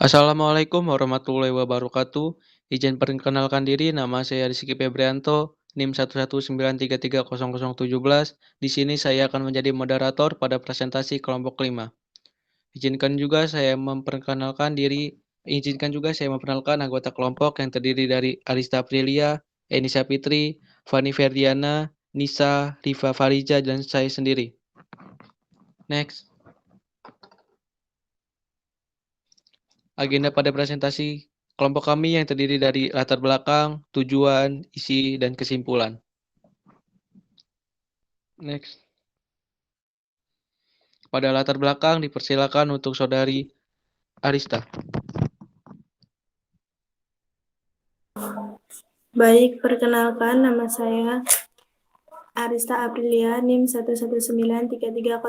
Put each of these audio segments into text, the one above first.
Assalamualaikum warahmatullahi wabarakatuh. Izin perkenalkan diri, nama saya Rizky Febrianto, NIM 119330017. Di sini saya akan menjadi moderator pada presentasi kelompok 5. Izinkan juga saya memperkenalkan anggota kelompok yang terdiri dari Arista Aprilia, Enisa Fitri, Fani Ferdiana, Nisa, Rifa Farija, dan saya sendiri. Next. Agenda pada presentasi kelompok kami yang terdiri dari latar belakang, tujuan, isi, dan kesimpulan. Next. Pada latar belakang dipersilakan untuk Saudari Arista. Baik, perkenalkan nama saya Arista Aprilia, NIM 119330030.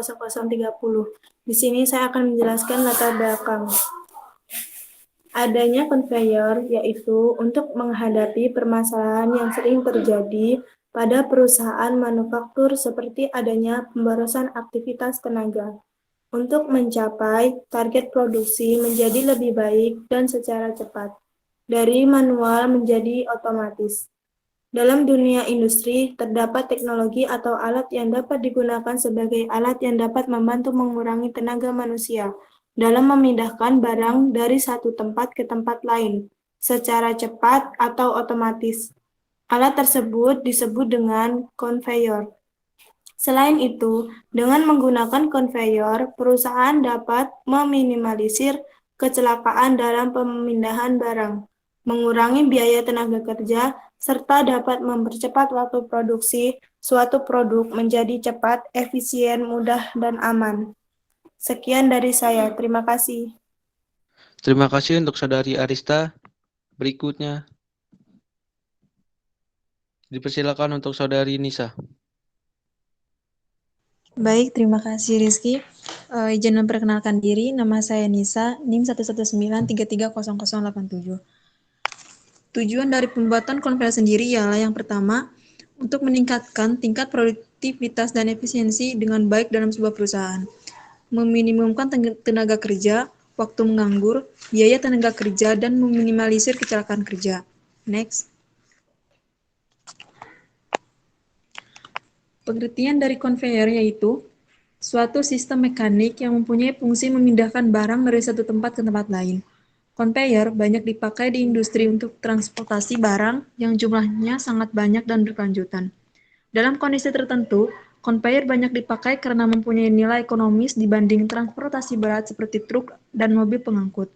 Di sini saya akan menjelaskan latar belakang. Adanya conveyor yaitu untuk menghadapi permasalahan yang sering terjadi pada perusahaan manufaktur seperti adanya pemborosan aktivitas tenaga. Untuk mencapai target produksi menjadi lebih baik dan secara cepat, dari manual menjadi otomatis. Dalam dunia industri, terdapat teknologi atau alat yang dapat digunakan sebagai alat yang dapat membantu mengurangi tenaga manusia dalam memindahkan barang dari satu tempat ke tempat lain secara cepat atau otomatis. Alat tersebut disebut dengan conveyor. Selain itu, dengan menggunakan conveyor, perusahaan dapat meminimalisir kecelakaan dalam pemindahan barang, mengurangi biaya tenaga kerja, serta dapat mempercepat waktu produksi suatu produk menjadi cepat, efisien, mudah, dan aman. Sekian dari saya. Terima kasih. Terima kasih untuk Saudari Arista. Berikutnya dipersilakan untuk Saudari Nisa. Baik, terima kasih Rizky. Izin memperkenalkan diri, nama saya Nisa, NIM 119330087. Tujuan dari pembuatan konveyor sendiri ialah yang pertama, untuk meningkatkan tingkat produktivitas dan efisiensi dengan baik dalam sebuah perusahaan, meminimumkan tenaga kerja, waktu menganggur, biaya tenaga kerja, dan meminimalisir kecelakaan kerja. Next. Pengertian dari konveyor yaitu suatu sistem mekanik yang mempunyai fungsi memindahkan barang dari satu tempat ke tempat lain. Konveyor banyak dipakai di industri untuk transportasi barang yang jumlahnya sangat banyak dan berkelanjutan. Dalam kondisi tertentu, konveyor banyak dipakai karena mempunyai nilai ekonomis dibanding transportasi berat seperti truk dan mobil pengangkut.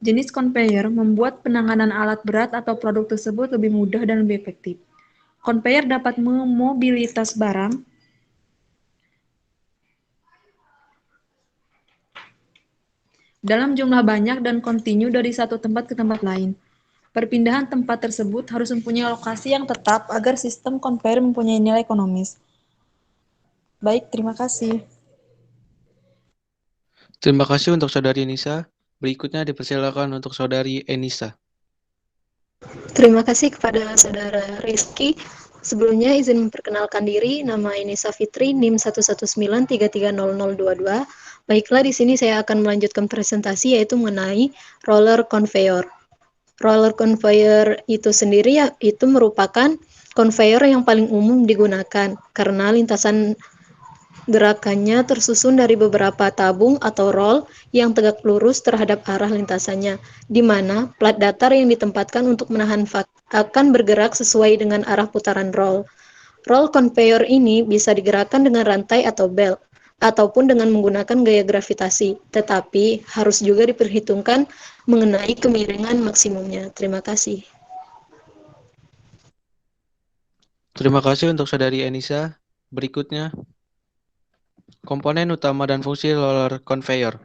Jenis konveyor membuat penanganan alat berat atau produk tersebut lebih mudah dan lebih efektif. Konveyor dapat memobilitas barang dalam jumlah banyak dan kontinu dari satu tempat ke tempat lain. Perpindahan tempat tersebut harus mempunyai lokasi yang tetap agar sistem konveyor mempunyai nilai ekonomis. Baik, terima kasih. Terima kasih untuk Saudari Nisa. Berikutnya dipersilakan untuk Saudari Enisa. Terima kasih kepada Saudara Rizky. Sebelumnya izin memperkenalkan diri, nama Enisa Fitri, NIM 119330022. Baiklah, di sini saya akan melanjutkan presentasi yaitu mengenai roller conveyor. Roller conveyor itu sendiri itu merupakan conveyor yang paling umum digunakan karena lintasan gerakannya tersusun dari beberapa tabung atau roll yang tegak lurus terhadap arah lintasannya, di mana plat datar yang ditempatkan untuk menahan akan bergerak sesuai dengan arah putaran roll. Roll conveyor ini bisa digerakkan dengan rantai atau bel, ataupun dengan menggunakan gaya gravitasi, tetapi harus juga diperhitungkan mengenai kemiringan maksimumnya. Terima kasih. Terima kasih untuk Saudari Enisa. Berikutnya, komponen utama dan fungsi roller conveyor.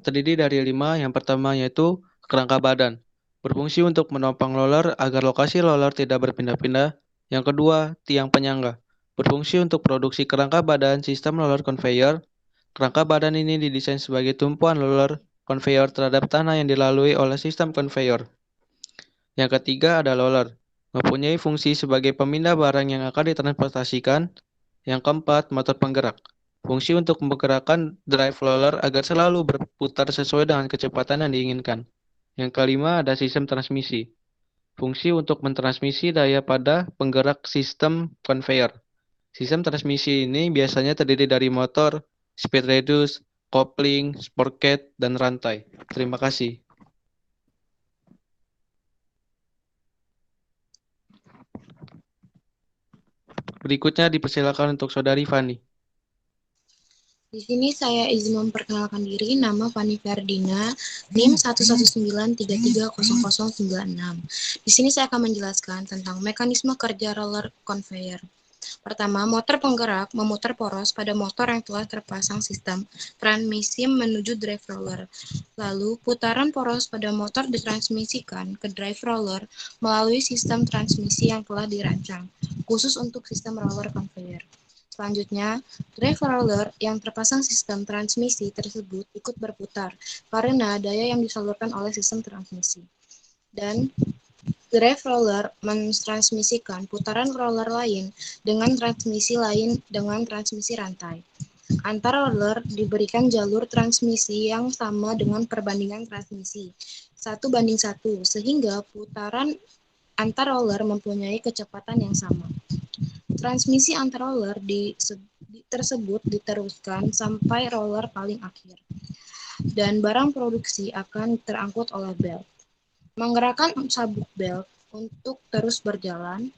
Terdiri dari 5. Yang pertama yaitu kerangka badan. Berfungsi untuk menopang roller agar lokasi roller tidak berpindah-pindah. Yang kedua, tiang penyangga. Berfungsi untuk produksi kerangka badan sistem roller conveyor. Kerangka badan ini didesain sebagai tumpuan roller conveyor terhadap tanah yang dilalui oleh sistem conveyor. Yang ketiga ada roller, mempunyai fungsi sebagai pemindah barang yang akan ditransportasikan. Yang keempat, motor penggerak. Fungsi untuk menggerakkan drive roller agar selalu berputar sesuai dengan kecepatan yang diinginkan. Yang kelima ada sistem transmisi. Fungsi untuk mentransmisi daya pada penggerak sistem conveyor. Sistem transmisi ini biasanya terdiri dari motor, speed reduce, kopling, sprocket, dan rantai. Terima kasih. Berikutnya dipersilakan untuk Saudari Fani. Di sini saya izin memperkenalkan diri, nama Fani Ferdina, NIM 119330096. Di sini saya akan menjelaskan tentang mekanisme kerja roller conveyor. Pertama, motor penggerak memutar poros pada motor yang telah terpasang sistem transmisi menuju drive roller. Lalu, putaran poros pada motor ditransmisikan ke drive roller melalui sistem transmisi yang telah dirancang, khusus untuk sistem roller conveyor. Selanjutnya, drive roller yang terpasang sistem transmisi tersebut ikut berputar karena daya yang disalurkan oleh sistem transmisi. Dan drive roller mentransmisikan putaran roller lain dengan transmisi lain dengan transmisi rantai. Antar roller diberikan jalur transmisi yang sama dengan perbandingan transmisi 1:1, sehingga putaran antar roller mempunyai kecepatan yang sama. Transmisi antar roller tersebut diteruskan sampai roller paling akhir, dan barang produksi akan terangkut oleh belt. Menggerakkan sabuk belt untuk terus berjalan,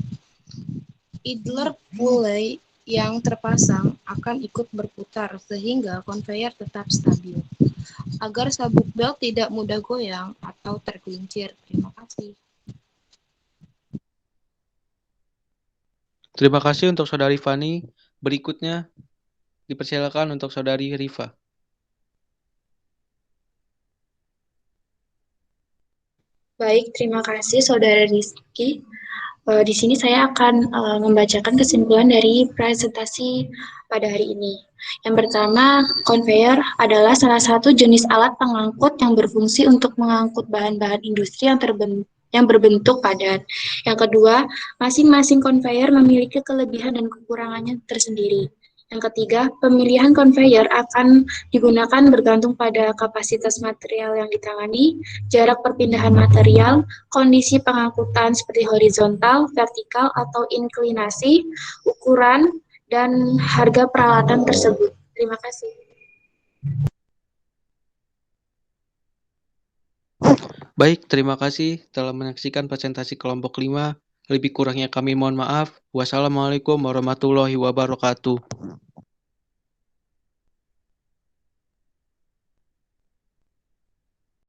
idler pulley yang terpasang akan ikut berputar sehingga conveyor tetap stabil, agar sabuk belt tidak mudah goyang atau tergelincir. Terima kasih. Terima kasih untuk Saudari Fani. Berikutnya dipersilakan untuk Saudari Rifa. Baik, terima kasih Saudara Rizky. Di sini saya akan membacakan kesimpulan dari presentasi pada hari ini. Yang pertama, conveyor adalah salah satu jenis alat pengangkut yang berfungsi untuk mengangkut bahan-bahan industri yang berbentuk padat. Yang kedua, masing-masing conveyor memiliki kelebihan dan kekurangannya tersendiri. Yang ketiga, pemilihan conveyor akan digunakan bergantung pada kapasitas material yang ditangani, jarak perpindahan material, kondisi pengangkutan seperti horizontal, vertikal, atau inklinasi, ukuran, dan harga peralatan tersebut. Terima kasih. Baik, terima kasih telah menyaksikan presentasi kelompok 5. Lebih kurangnya kami mohon maaf. Wassalamualaikum warahmatullahi wabarakatuh.